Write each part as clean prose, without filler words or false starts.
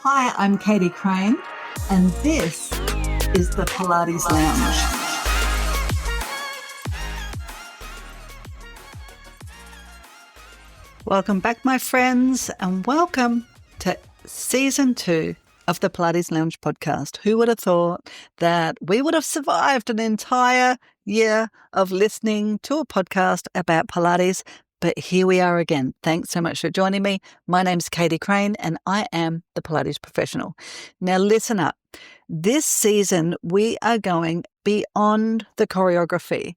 Hi, I'm Katie Crane, and this is the Pilates Lounge. Welcome back, my friends, and welcome to Season 2 of the Pilates Lounge podcast. Who would have thought that we would have survived an entire year of listening to a podcast about Pilates? But here we are again. Thanks so much for joining me. My name's Katie Crane, and I am the Pilates professional. Now, listen up. This season, we are going beyond the choreography.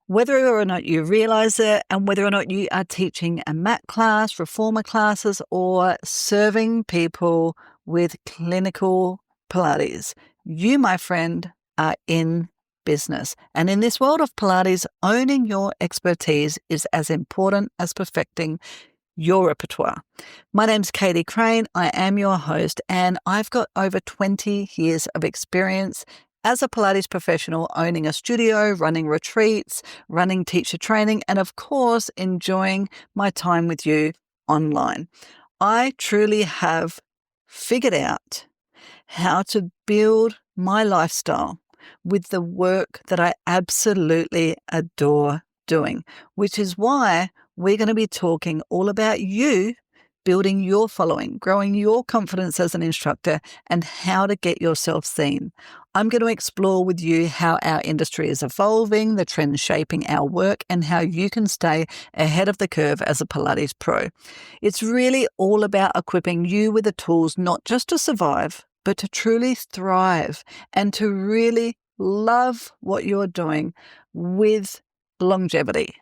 Whether or not you realize it, and whether or not you are teaching a mat class, reformer classes, or serving people with clinical Pilates, you, my friend, are in business. And in this world of Pilates, owning your expertise is as important as perfecting your repertoire. My name's Katie Crane. I am your host, and I've got over 20 years of experience as a Pilates professional, owning a studio, running retreats, running teacher training, and of course, enjoying my time with you online. I truly have figured out how to build my lifestyle with the work that I absolutely adore doing, which is why we're going to be talking all about you building your following, growing your confidence as an instructor, and how to get yourself seen. I'm going to explore with you how our industry is evolving, the trends shaping our work, and how you can stay ahead of the curve as a Pilates pro. It's really all about equipping you with the tools not just to survive, but to truly thrive and to really love what you're doing with longevity.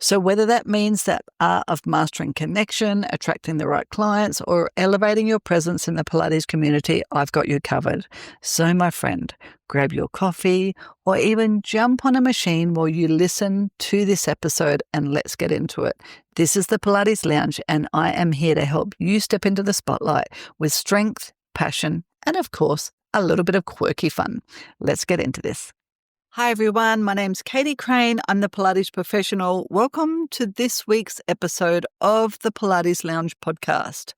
So whether that means that art of mastering connection, attracting the right clients, or elevating your presence in the Pilates community, I've got you covered. So my friend, grab your coffee or even jump on a machine while you listen to this episode and let's get into it. This is the Pilates Lounge, and I am here to help you step into the spotlight with strength, passion, and of course, a little bit of quirky fun. Let's get into this. Hi, everyone. My name's Katie Crane. I'm the Pilates professional. Welcome to this week's episode of the Pilates Lounge podcast.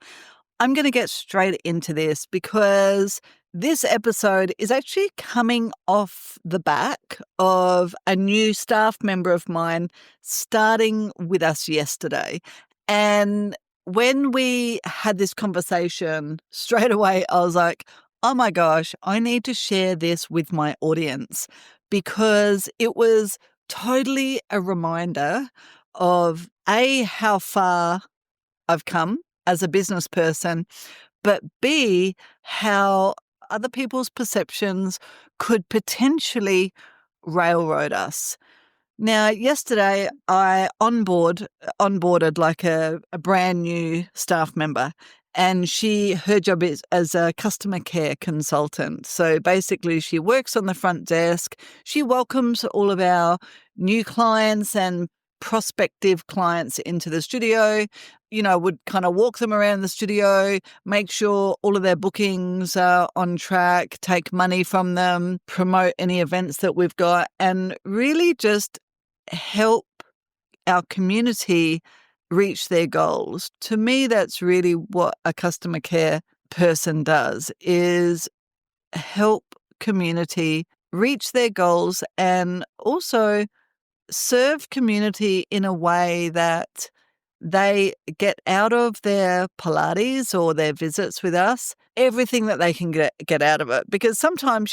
I'm going to get straight into this because this episode is actually coming off the back of a new staff member of mine starting with us yesterday. And when we had this conversation, straight away, I was like, oh my gosh, I need to share this with my audience, because it was totally a reminder of A, how far I've come as a business person, but B, how other people's perceptions could potentially railroad us. Now, yesterday I onboarded like a brand new staff member, and her job is as a customer care consultant. So basically she works on the front desk. She welcomes all of our new clients and prospective clients into the studio, would kind of walk them around the studio, make sure all of their bookings are on track, take money from them, promote any events that we've got, and really just help our community reach their goals. To me, that's really what a customer care person does, is help community reach their goals and also serve community in a way that they get out of their Pilates or their visits with us everything that they can get out of it. Because sometimes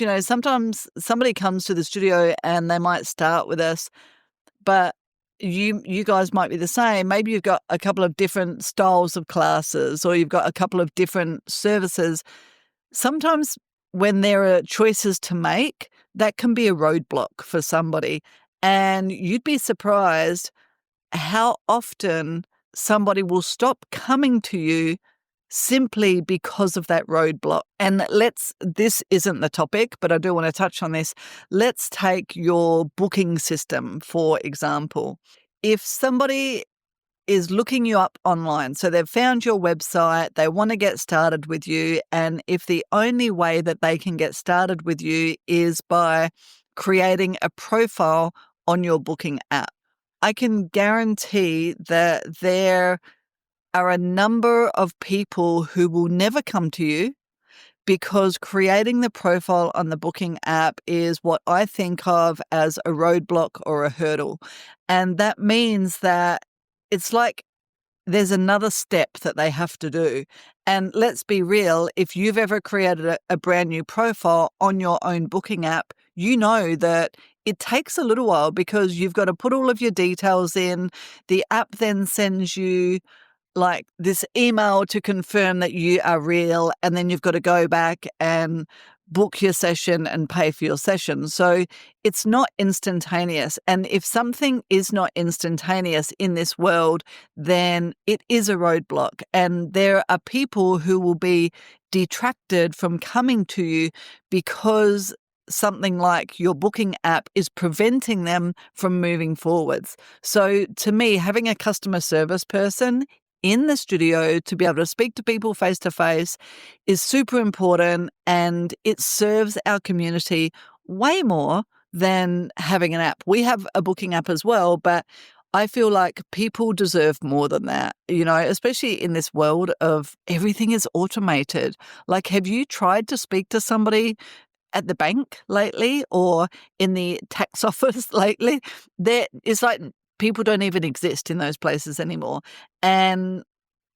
somebody comes to the studio and they might start with us, but you guys might be the same. Maybe you've got a couple of different styles of classes, or you've got a couple of different services. Sometimes when there are choices to make, that can be a roadblock for somebody. And you'd be surprised how often somebody will stop coming to you simply because of that roadblock. And this isn't the topic, but I do want to touch on this. Let's take your booking system, for example. If somebody is looking you up online, so they've found your website, they want to get started with you, and if the only way that they can get started with you is by creating a profile on your booking app, I can guarantee that there are a number of people who will never come to you because creating the profile on the booking app is what I think of as a roadblock or a hurdle. And that means that it's like there's another step that they have to do. And let's be real, if you've ever created a brand new profile on your own booking app, you know that it takes a little while because you've got to put all of your details in. The app then sends you like this email to confirm that you are real, and then you've got to go back and book your session and pay for your session. So it's not instantaneous. And if something is not instantaneous in this world, then it is a roadblock. And there are people who will be detracted from coming to you because something like your booking app is preventing them from moving forwards. So to me, having a customer service person in the studio to be able to speak to people face to face is super important, and it serves our community way more than having an app. We have a booking app as well, but I feel like people deserve more than that, especially in this world of everything is automated. Like, have you tried to speak to somebody at the bank lately or in the tax office lately? There is like people don't even exist in those places anymore. And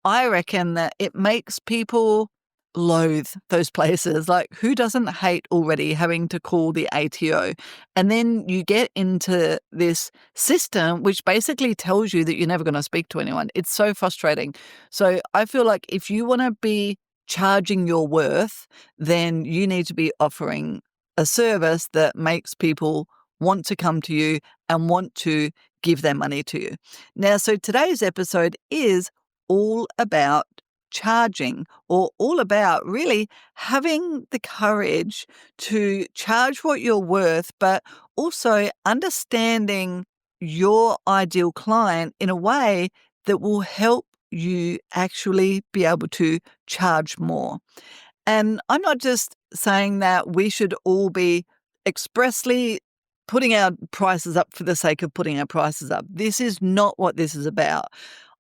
I reckon that it makes people loathe those places. Like, who doesn't hate already having to call the ATO? And then you get into this system which basically tells you that you're never going to speak to anyone. It's so frustrating. So I feel like if you want to be charging your worth, then you need to be offering a service that makes people want to come to you and want to give their money to you. Now, so today's episode is all about charging, or all about really having the courage to charge what you're worth, but also understanding your ideal client in a way that will help you actually be able to charge more. And I'm not just saying that we should all be expressly putting our prices up for the sake of putting our prices up. This is not what this is about.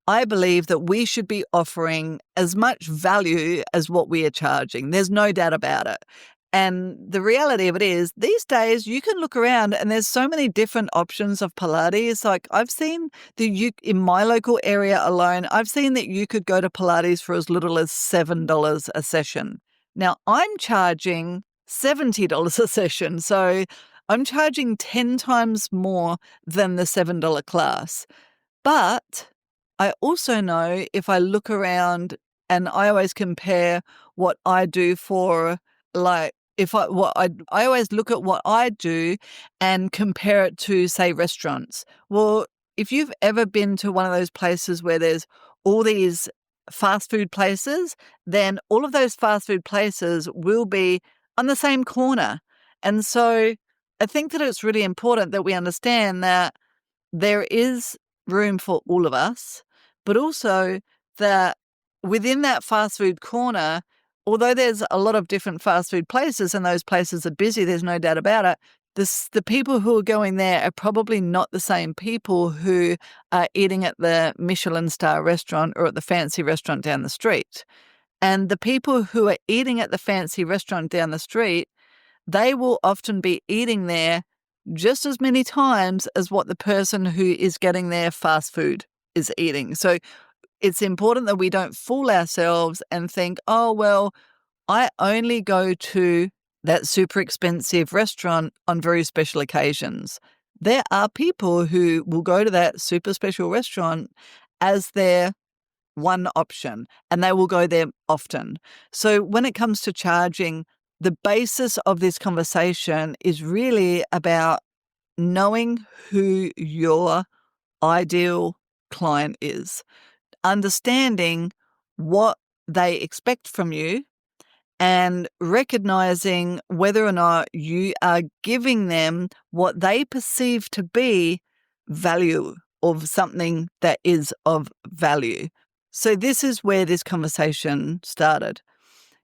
I believe that we should be offering as much value as what we are charging. There's no doubt about it. And the reality of it is, these days you can look around and there's so many different options of Pilates. Like, I've seen in my local area alone, I've seen that you could go to Pilates for as little as $7 a session. Now, I'm charging $70 a session. So I'm charging 10 times more than the $7 class. But I also know if I look around, and I always compare what I do for, like, I always look at what I do and compare it to, say, restaurants. Well, if you've ever been to one of those places where there's all these fast food places, then all of those fast food places will be on the same corner. And so I think that it's really important that we understand that there is room for all of us, but also that within that fast food corner, although there's a lot of different fast food places and those places are busy, there's no doubt about it, the people who are going there are probably not the same people who are eating at the Michelin star restaurant or at the fancy restaurant down the street. And the people who are eating at the fancy restaurant down the street, they will often be eating there just as many times as what the person who is getting their fast food is eating. So it's important that we don't fool ourselves and think, oh, well, I only go to that super expensive restaurant on very special occasions. There are people who will go to that super special restaurant as their one option, and they will go there often. So when it comes to charging, the basis of this conversation is really about knowing who your ideal client is, understanding what they expect from you, and recognizing whether or not you are giving them what they perceive to be value, of something that is of value. So this is where this conversation started.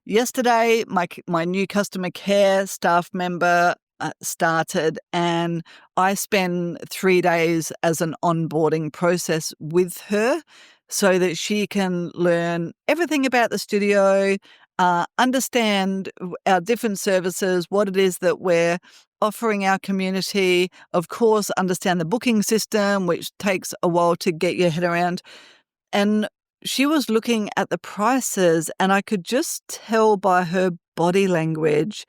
Yesterday, my new customer care staff member started, and I spend 3 days as an onboarding process with her so that she can learn everything about the studio, understand our different services, what it is that we're offering our community. Of course, understand the booking system, which takes a while to get your head around. And she was looking at the prices, and I could just tell by her body language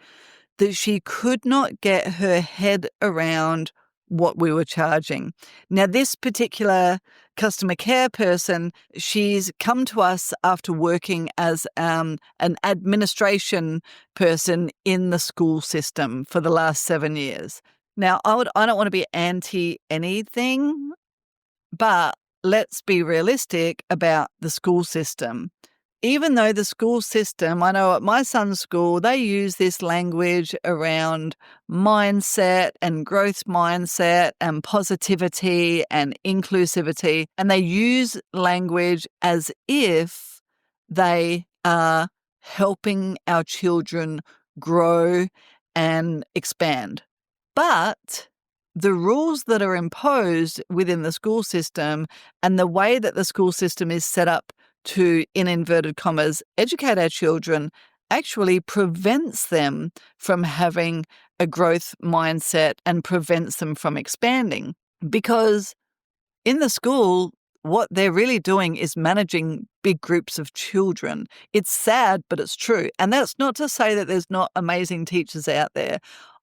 that she could not get her head around what we were charging. Now, this particular customer care person, she's come to us after working as an administration person in the school system for the last 7 years. Now, I don't want to be anti anything, but let's be realistic about the school system. Even though the school system, I know at my son's school, they use this language around mindset and growth mindset and positivity and inclusivity, and they use language as if they are helping our children grow and expand. But the rules that are imposed within the school system and the way that the school system is set up to, in inverted commas, educate our children actually prevents them from having a growth mindset and prevents them from expanding. Because in the school, what they're really doing is managing big groups of children. It's sad, but it's true. And that's not to say that there's not amazing teachers out there.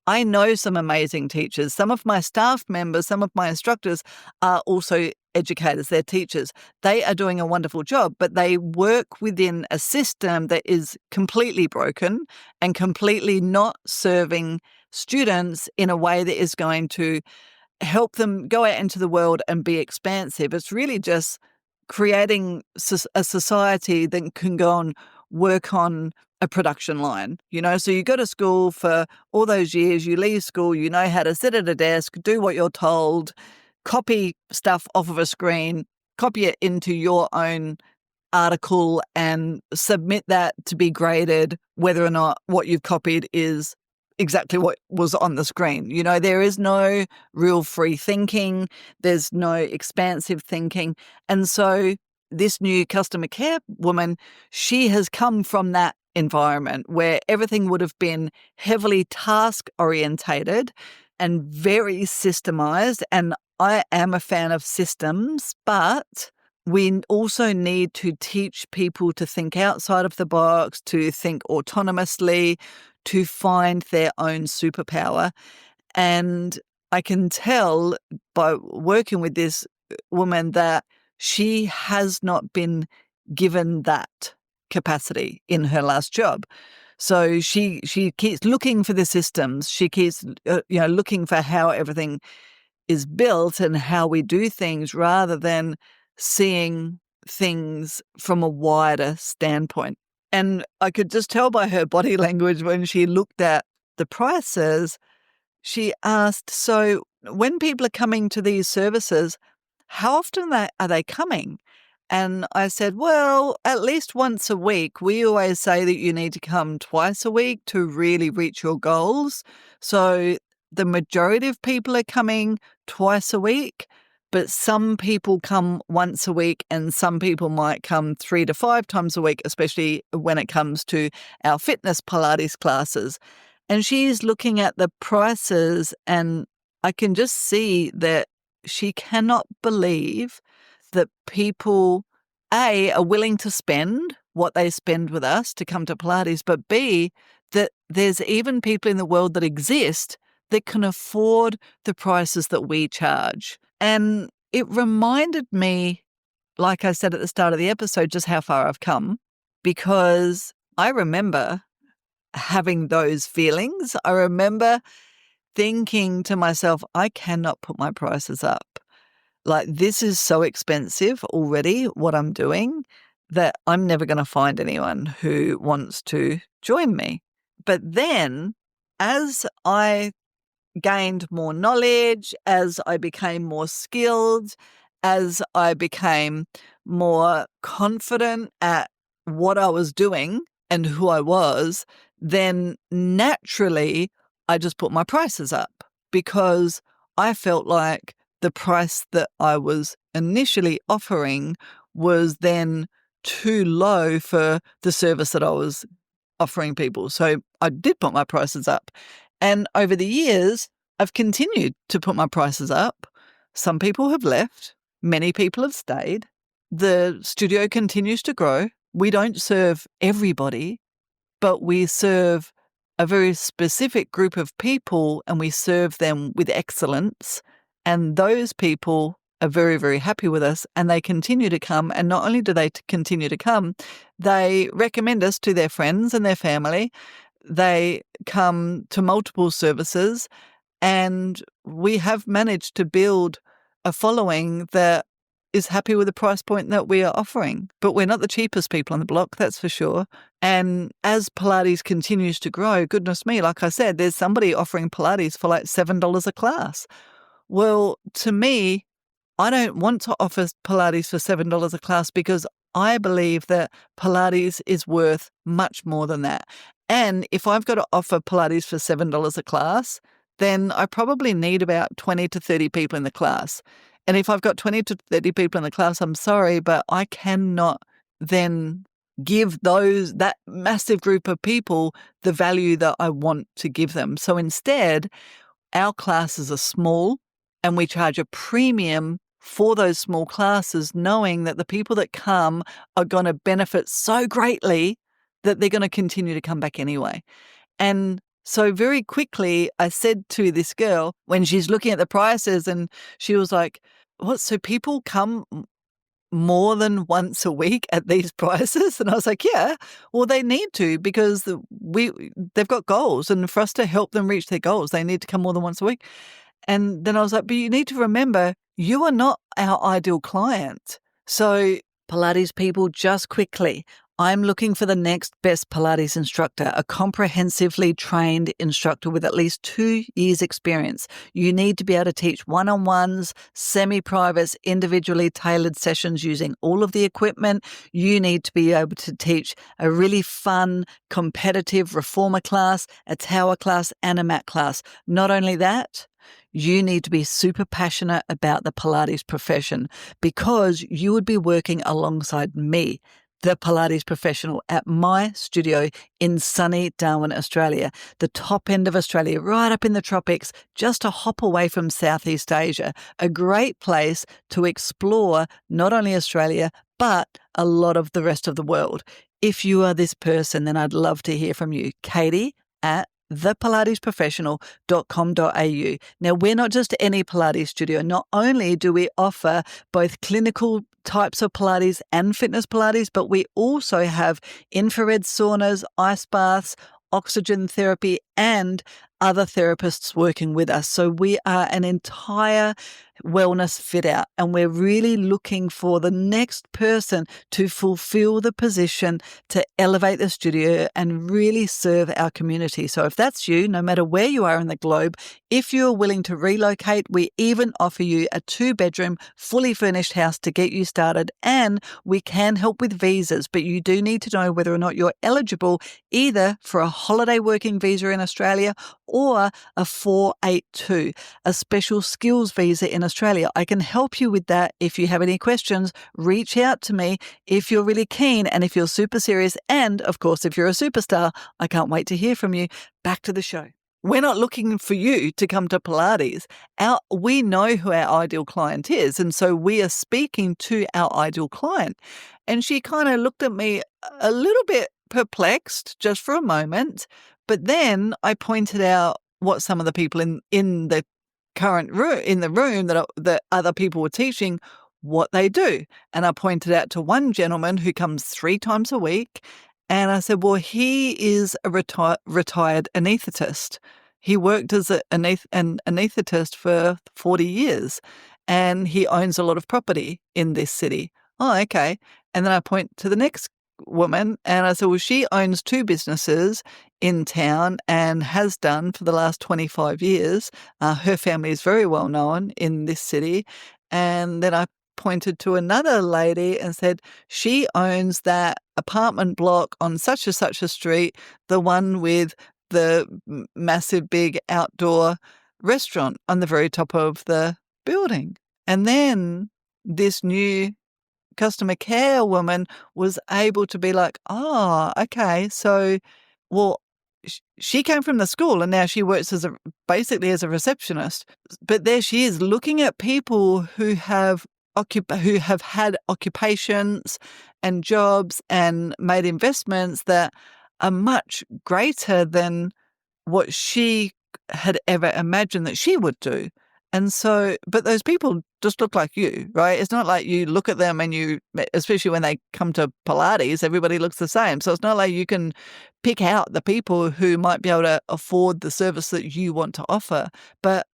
I know some amazing teachers. Some of my staff members, some of my instructors are also educators, they're teachers. They are doing a wonderful job, but they work within a system that is completely broken and completely not serving students in a way that is going to help them go out into the world and be expansive. It's really just creating a society that can go and work on a production line, so you go to school for all those years, you leave school, you know how to sit at a desk, do what you're told, copy stuff off of a screen, copy it into your own article and submit that to be graded, whether or not what you've copied is exactly what was on the screen. There is no real free thinking. There's no expansive thinking. And so this new customer care woman, she has come from that environment where everything would have been heavily task orientated and very systemized. And I am a fan of systems, but we also need to teach people to think outside of the box, to think autonomously, to find their own superpower. And I can tell by working with this woman that she has not been given that capacity in her last job. So she keeps looking for the systems. She keeps looking for how everything is built and how we do things rather than seeing things from a wider standpoint. And I could just tell by her body language when she looked at the prices, she asked, so when people are coming to these services, how often are they coming? And I said, well, at least once a week. We always say that you need to come twice a week to really reach your goals. So the majority of people are coming twice a week, but some people come once a week and some people might come 3 to 5 times a week, especially when it comes to our fitness Pilates classes. And she's looking at the prices and I can just see that she cannot believe that people, A, are willing to spend what they spend with us to come to Pilates, but B, that there's even people in the world that exist that can afford the prices that we charge. And it reminded me, like I said at the start of the episode, just how far I've come, because I remember having those feelings. I remember thinking to myself, I cannot put my prices up. Like, this is so expensive already, what I'm doing, that I'm never going to find anyone who wants to join me. But then, as I gained more knowledge, as I became more skilled, as I became more confident at what I was doing and who I was, then naturally I just put my prices up because I felt like the price that I was initially offering was then too low for the service that I was offering people. So I did put my prices up. And over the years, I've continued to put my prices up. Some people have left. Many people have stayed. The studio continues to grow. We don't serve everybody, but we serve a very specific group of people and we serve them with excellence. And those people are very, very happy with us and they continue to come. And not only do they continue to come, they recommend us to their friends and their family. They come to multiple services and we have managed to build a following that is happy with the price point that we are offering. But we're not the cheapest people on the block, that's for sure. And as Pilates continues to grow, goodness me, like I said, there's somebody offering Pilates for like $7 a class. Well, to me, I don't want to offer Pilates for $7 a class because I believe that Pilates is worth much more than that. And if I've got to offer Pilates for $7 a class, then I probably need about 20 to 30 people in the class. And if I've got 20 to 30 people in the class, I'm sorry, but I cannot then give that massive group of people the value that I want to give them. So instead, our classes are small and we charge a premium for those small classes, knowing that the people that come are going to benefit so greatly that they're going to continue to come back anyway. And so very quickly, I said to this girl when she's looking at the prices and she was like, what, so people come more than once a week at these prices? And I was like, yeah, well, they need to because they've got goals. And for us to help them reach their goals, they need to come more than once a week. And then I was like, but you need to remember, you are not our ideal client. So Pilates people, just quickly, I'm looking for the next best Pilates instructor, a comprehensively trained instructor with at least 2 years experience. You need to be able to teach one-on-ones, semi-privates, individually tailored sessions using all of the equipment. You need to be able to teach a really fun, competitive reformer class, a tower class, and a mat class. Not only that, you need to be super passionate about the Pilates profession because you would be working alongside me, the Pilates professional, at my studio in sunny Darwin, Australia, the top end of Australia, right up in the tropics, just a hop away from Southeast Asia. A great place to explore not only Australia, but a lot of the rest of the world. If you are this person, then I'd love to hear from you. Katie at thepilatesprofessional.com.au. Now, we're not just any Pilates studio. Not only do we offer both clinical types of Pilates and fitness Pilates, but we also have infrared saunas, ice baths, oxygen therapy, and other therapists working with us. So we are an entire wellness fit out, and we're really looking for the next person to fulfill the position to elevate the studio and really serve our community. So if that's you, no matter where you are in the globe, if you're willing to relocate, we even offer you a 2-bedroom, fully furnished house to get you started, and we can help with visas, but you do need to know whether or not you're eligible either for a holiday working visa in Australia or a 482, a special skills visa in Australia. I can help you with that. If you have any questions, reach out to me if you're really keen and if you're super serious. And of course, if you're a superstar, I can't wait to hear from you. Back to the show. We're not looking for you to come to Pilates. We know who our ideal client is. And so we are speaking to our ideal client. And she kind of looked at me a little bit perplexed just for a moment. But then I pointed out what some of the people in the current room, in the room that other people were teaching, what they do. And I pointed out to one gentleman who comes 3 times a week. And I said, well, he is a retired anaesthetist. He worked as an anaesthetist for 40 years and he owns a lot of property in this city. Oh, okay. And then I point to the next woman and I said, well, she owns 2 businesses in town and has done for the last 25 years. Her family is very well known in this city. And then I pointed to another lady and said, she owns that apartment block on such and such a street, the one with the massive big outdoor restaurant on the very top of the building. And then this new customer care woman was able to be like, oh, okay, so Well, she came from the school and now she works basically as a receptionist. But there she is looking at people who have had occupations and jobs and made investments that are much greater than what she had ever imagined that she would do. And so, but those people just look like you, right? It's not like you look at them and especially when they come to Pilates, everybody looks the same. So it's not like you can pick out the people who might be able to afford the service that you want to offer. But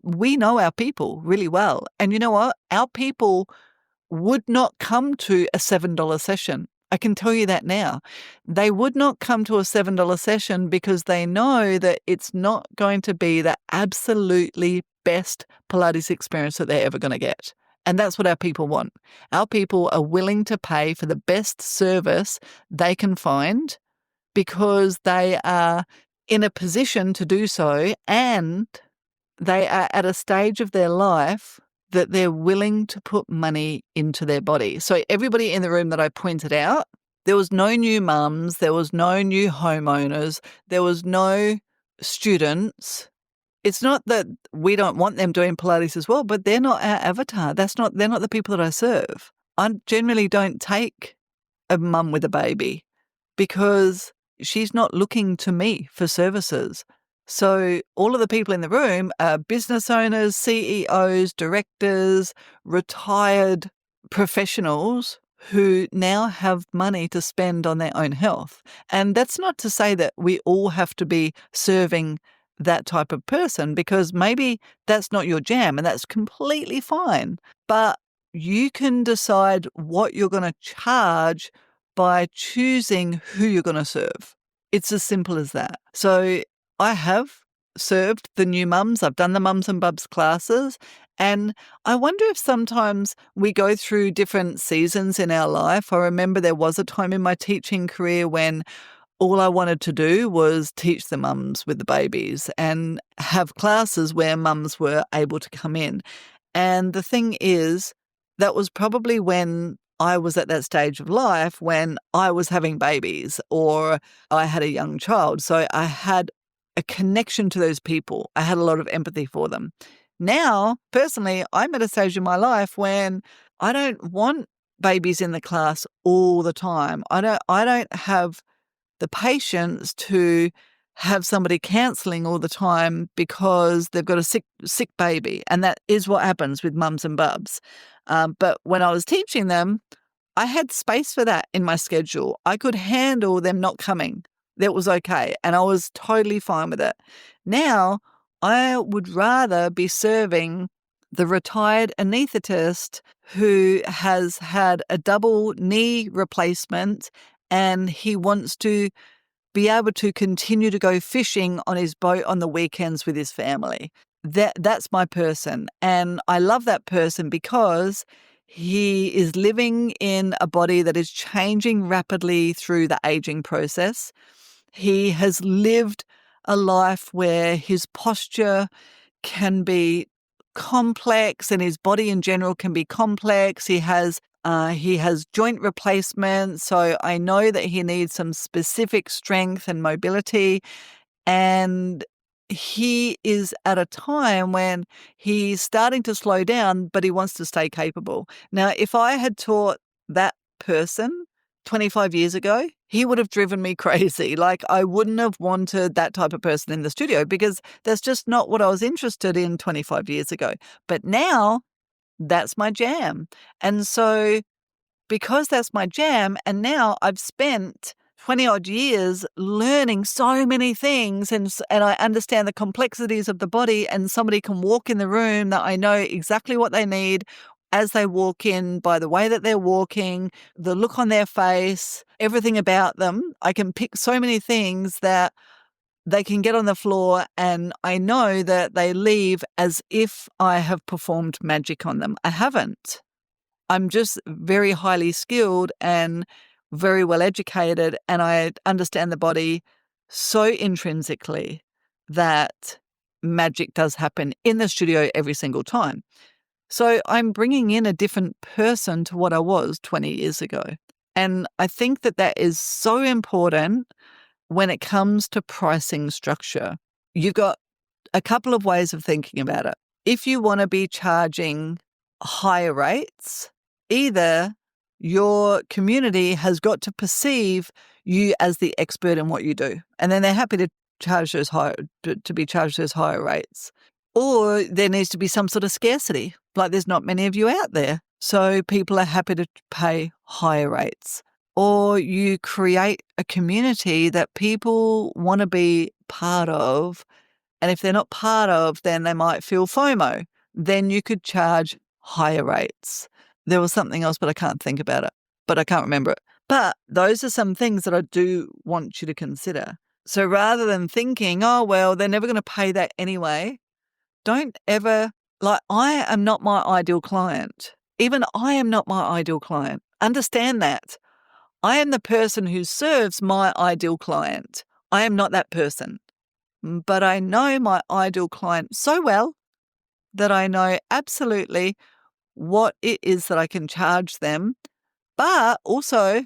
we know our people really well. And you know what? Our people would not come to a $7 session. I can tell you that now. They would not come to a $7 session because they know that it's not going to be the absolutely best Pilates experience that they're ever going to get. And that's what our people want. Our people are willing to pay for the best service they can find because they are in a position to do so, and they are at a stage of their life that they're willing to put money into their body. So everybody in the room that I pointed out, there was no new mums, there was no new homeowners, there was no students. It's not that we don't want them doing Pilates as well, but they're not our avatar. They're not the people that I serve. I generally don't take a mum with a baby because she's not looking to me for services. So all of the people in the room are business owners, CEOs, directors, retired professionals who now have money to spend on their own health. And that's not to say that we all have to be serving that type of person, because maybe that's not your jam and that's completely fine. But you can decide what you're going to charge by choosing who you're going to serve. It's as simple as that. So I have served the new mums. I've done the mums and bubs classes. And I wonder if sometimes we go through different seasons in our life. I remember there was a time in my teaching career when all I wanted to do was teach the mums with the babies and have classes where mums were able to come in. And the thing is, that was probably when I was at that stage of life when I was having babies or I had a young child. So I had a connection to those people. I had a lot of empathy for them. Now, personally, I'm at a stage in my life when I don't want babies in the class all the time. I don't have the patience to have somebody cancelling all the time because they've got a sick baby. And that is what happens with mums and bubs. But when I was teaching them, I had space for that in my schedule. I could handle them not coming. That was okay. And I was totally fine with it. Now, I would rather be serving the retired anaesthetist who has had a double knee replacement and he wants to be able to continue to go fishing on his boat on the weekends with his family. That's my person. And I love that person because he is living in a body that is changing rapidly through the aging process. He has lived a life where his posture can be complex and his body in general can be complex. He has joint replacement, so I know that he needs some specific strength and mobility. And he is at a time when he's starting to slow down, but he wants to stay capable. Now, if I had taught that person 25 years ago, he would have driven me crazy. Like, I wouldn't have wanted that type of person in the studio because that's just not what I was interested in 25 years ago. But now, that's my jam. And so because that's my jam, and now I've spent 20 odd years learning so many things and I understand the complexities of the body, and somebody can walk in the room that I know exactly what they need as they walk in by the way that they're walking, the look on their face, everything about them. I can pick so many things that they can get on the floor and I know that they leave as if I have performed magic on them. I haven't. I'm just very highly skilled and very well educated, and I understand the body so intrinsically that magic does happen in the studio every single time. So I'm bringing in a different person to what I was 20 years ago. And I think that that is so important when it comes to pricing structure, you've got a couple of ways of thinking about it. If you want to be charging higher rates, either your community has got to perceive you as the expert in what you do, and then they're happy to charge those higher to be charged those higher rates, or there needs to be some sort of scarcity, like there's not many of you out there, so people are happy to pay higher rates. Or you create a community that people want to be part of, and if they're not part of, then they might feel FOMO. Then you could charge higher rates. There was something else, but I can't think about it. But I can't remember it. But those are some things that I do want you to consider. So rather than thinking, oh, well, they're never going to pay that anyway, don't ever, like, I am not my ideal client. Even I am not my ideal client. Understand that. I am the person who serves my ideal client. I am not that person. But I know my ideal client so well that I know absolutely what it is that I can charge them. But also,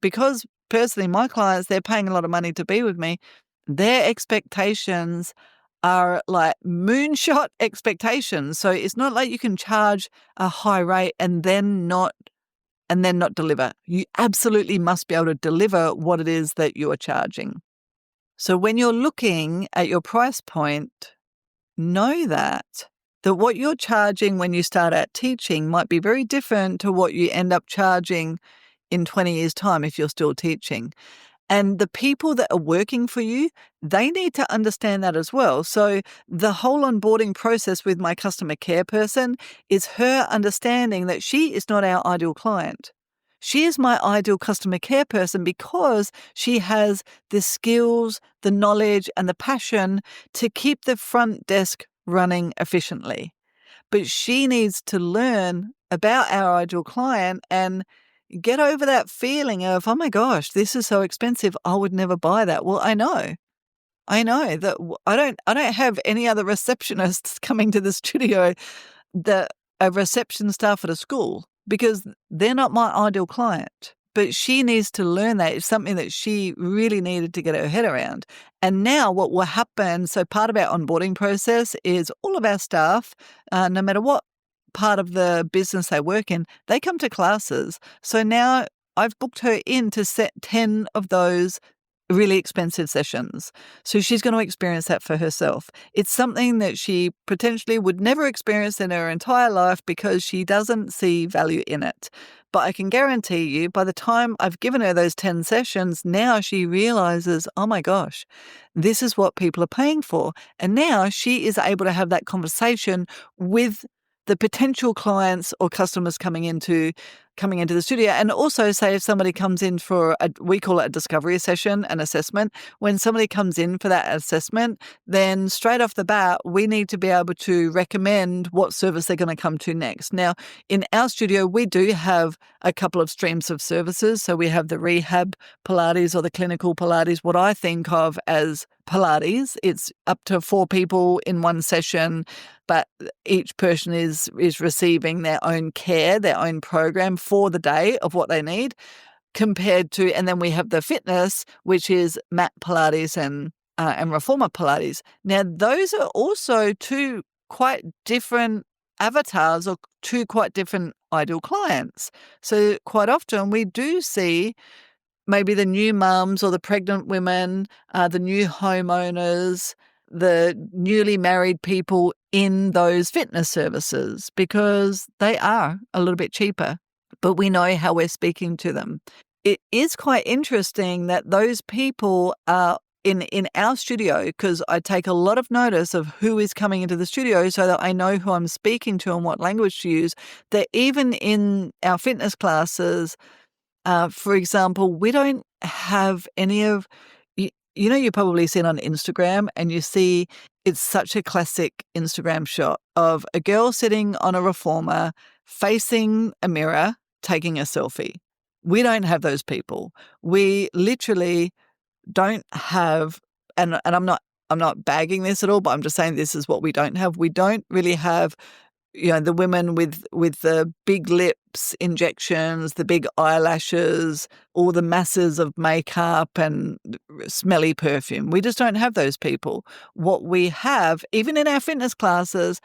because personally my clients, they're paying a lot of money to be with me, their expectations are like moonshot expectations. So it's not like you can charge a high rate and then not deliver. You absolutely must be able to deliver what it is that you are charging. So when you're looking at your price point, know that what you're charging when you start out teaching might be very different to what you end up charging in 20 years' time if you're still teaching. And the people that are working for you, they need to understand that as well. So the whole onboarding process with my customer care person is her understanding that she is not our ideal client. She is my ideal customer care person because she has the skills, the knowledge, and the passion to keep the front desk running efficiently. But she needs to learn about our ideal client and get over that feeling of, oh my gosh, this is so expensive. I would never buy that. Well, I know that I don't have any other receptionists coming to the studio that are reception staff at a school because they're not my ideal client. But she needs to learn that. It's something that she really needed to get her head around. And now what will happen, so part of our onboarding process is all of our staff, no matter what part of the business they work in, they come to classes. So now I've booked her in to set 10 of those really expensive sessions. So she's going to experience that for herself. It's something that she potentially would never experience in her entire life because she doesn't see value in it. But I can guarantee you, by the time I've given her those 10 sessions, now she realizes, oh my gosh, this is what people are paying for. And now she is able to have that conversation with the potential clients or customers coming into the studio. And also, say if somebody comes in for we call it a discovery session, an assessment. When somebody comes in for that assessment, then straight off the bat, we need to be able to recommend what service they're going to come to next. Now, in our studio, we do have a couple of streams of services. So we have the rehab Pilates or the clinical Pilates, what I think of as Pilates. It's up to 4 people in one session, but each person is receiving their own care, their own program for the day of what they need, compared to, and then we have the fitness, which is mat Pilates and reformer Pilates. Now, those are also 2 quite different avatars or 2 quite different ideal clients. So quite often we do see maybe the new mums or the pregnant women, the new homeowners, the newly married people in those fitness services because they are a little bit cheaper, but we know how we're speaking to them. It is quite interesting that those people are in our studio because I take a lot of notice of who is coming into the studio so that I know who I'm speaking to and what language to use, that even in our fitness classes, for example, we don't have any of, you've probably seen on Instagram and you see it's such a classic Instagram shot of a girl sitting on a reformer facing a mirror, taking a selfie. We don't have those people. We literally don't have, and I'm not bagging this at all, but I'm just saying this is what we don't have. We don't really have the women with the big lips injections, the big eyelashes, all the masses of makeup and smelly perfume. We just don't have those people. What we have, even in our fitness classes,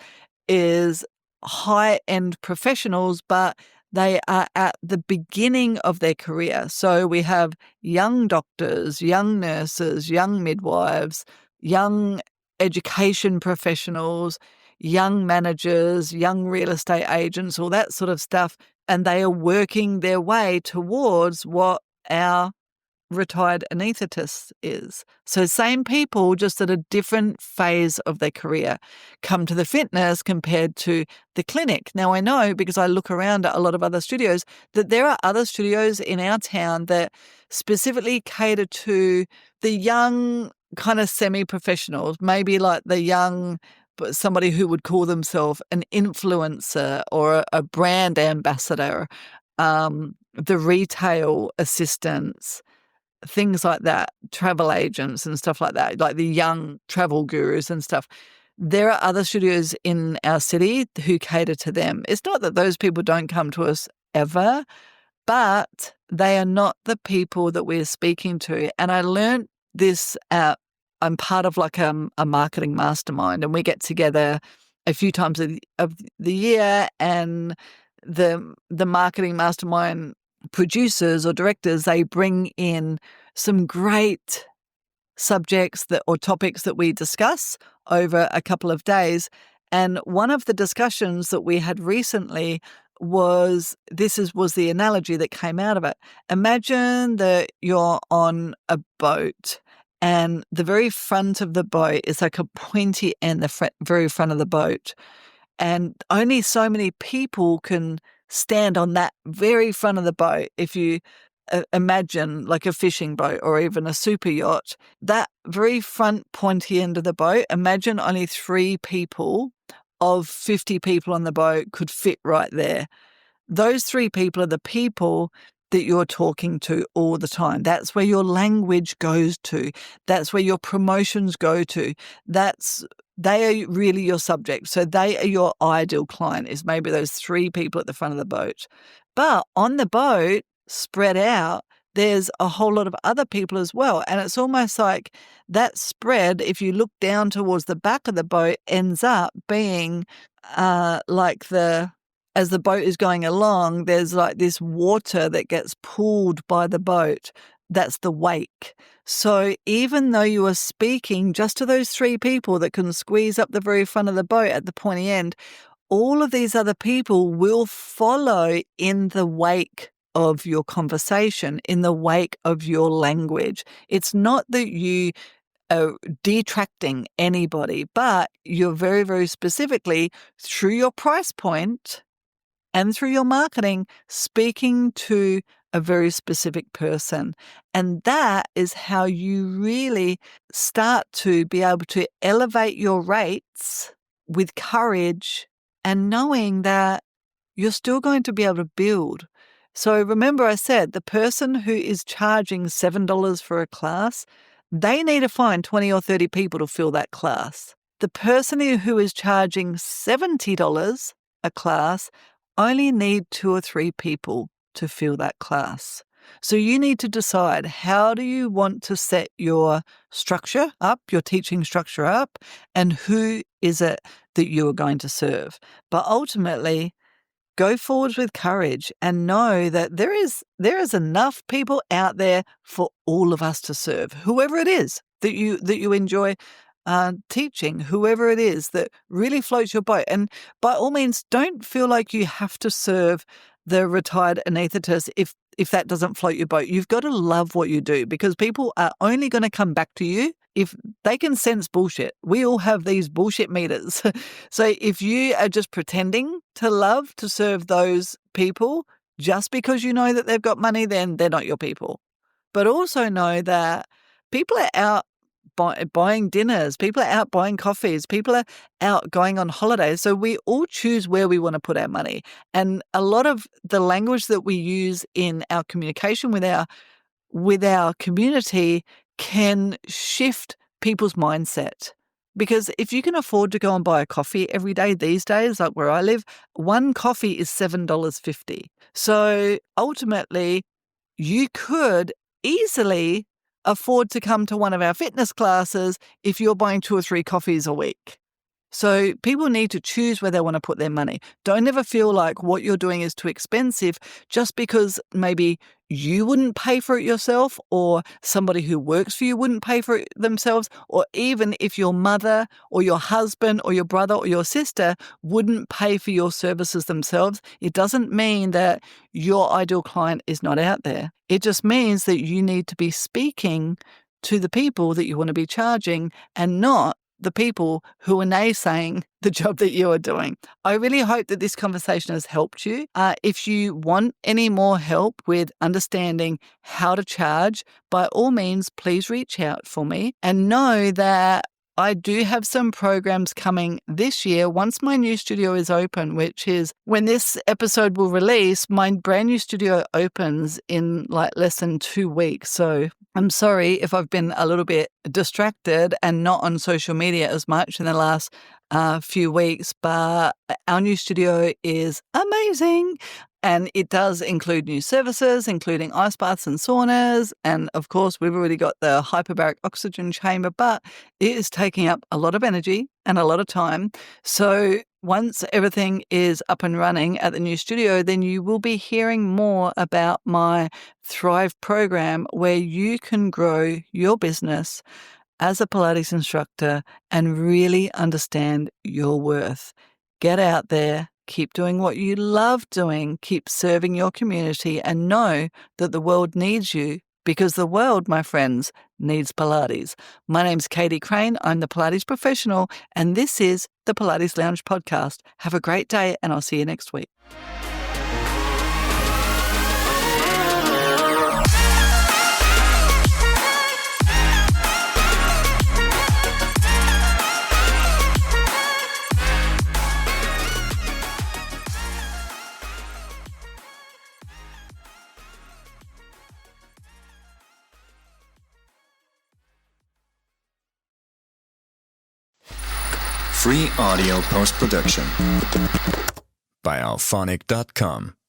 is high-end professionals, but they are at the beginning of their career. So we have young doctors, young nurses, young midwives, young education professionals, young managers, young real estate agents, all that sort of stuff. And they are working their way towards what our retired anaesthetist is. So same people, just at a different phase of their career, come to the fitness compared to the clinic. Now I know, because I look around at a lot of other studios, that there are other studios in our town that specifically cater to the young kind of semi-professionals, maybe like the young, but somebody who would call themselves an influencer or a brand ambassador, the retail assistants, things like that, travel agents and stuff like that, like the young travel gurus and stuff. There are other studios in our city who cater to them. It's not that those people don't come to us ever, but they are not the people that we're speaking to. And I learned this I'm part of like a marketing mastermind, and we get together a few times of the year, and the marketing mastermind producers or directors, they bring in some great subjects or topics that we discuss over a couple of days. And one of the discussions that we had recently was the analogy that came out of it. Imagine that you're on a boat, and the very front of the boat is like a pointy end, the very front of the boat. And only so many people can stand on that very front of the boat. If you imagine like a fishing boat or even a super yacht, that very front pointy end of the boat, imagine only 3 people of 50 people on the boat could fit right there. Those 3 people are the people that you're talking to all the time. That's where your language goes to. That's where your promotions go to. They are really your subject. So they are your ideal client, is maybe those 3 people at the front of the boat. But on the boat, spread out, there's a whole lot of other people as well. And it's almost like that spread, if you look down towards the back of the boat, ends up being as the boat is going along, there's like this water that gets pulled by the boat. That's the wake. So even though you are speaking just to those 3 people that can squeeze up the very front of the boat at the pointy end, all of these other people will follow in the wake of your conversation, in the wake of your language. It's not that you are detracting anybody, but you're very, very specifically, through your price point and through your marketing, speaking to a very specific person. And that is how you really start to be able to elevate your rates with courage and knowing that you're still going to be able to build. So remember, I said the person who is charging $7 for a class, they need to find 20 or 30 people to fill that class. The person who is charging $70 a class only need 2 or 3 people to fill that class. So you need to decide, how do you want to set your structure up, your teaching structure up, and who is it that you are going to serve? But ultimately, go forward with courage and know that there is enough people out there for all of us to serve, whoever it is that you enjoy teaching, whoever it is that really floats your boat. And by all means, don't feel like you have to serve the retired anaesthetist if that doesn't float your boat. You've got to love what you do, because people are only going to come back to you if they can sense bullshit. We all have these bullshit meters. So if you are just pretending to love to serve those people just because you know that they've got money, then they're not your people. But also know that people are out buying dinners, people are out buying coffees, people are out going on holidays. So we all choose where we want to put our money. And a lot of the language that we use in our communication with our community can shift people's mindset. Because if you can afford to go and buy a coffee every day these days, like where I live, one coffee is $7.50. So ultimately, you could easily afford to come to one of our fitness classes if you're buying 2 or 3 coffees a week. So people need to choose where they want to put their money. Don't ever feel like what you're doing is too expensive just because maybe you wouldn't pay for it yourself, or somebody who works for you wouldn't pay for it themselves, or even if your mother or your husband or your brother or your sister wouldn't pay for your services themselves. It doesn't mean that your ideal client is not out there. It just means that you need to be speaking to the people that you want to be charging and not the people who are naysaying the job that you are doing. I really hope that this conversation has helped you. If you want any more help with understanding how to charge, by all means, please reach out for me, and know that I do have some programs coming this year once my new studio is open, which is when this episode will release. My brand new studio opens in like less than 2 weeks. So I'm sorry if I've been a little bit distracted and not on social media as much in the last few weeks, but our new studio is amazing. And it does include new services, including ice baths and saunas. And of course, we've already got the hyperbaric oxygen chamber, but it is taking up a lot of energy and a lot of time. So once everything is up and running at the new studio, then you will be hearing more about my Thrive program, where you can grow your business as a Pilates instructor and really understand your worth. Get out there, keep doing what you love doing, keep serving your community, and know that the world needs you, because the world, my friends, needs Pilates. My name's Katie Crane. I'm the Pilates professional, and this is the Pilates Lounge podcast. Have a great day, and I'll see you next week. Free audio post-production by alphonic.com.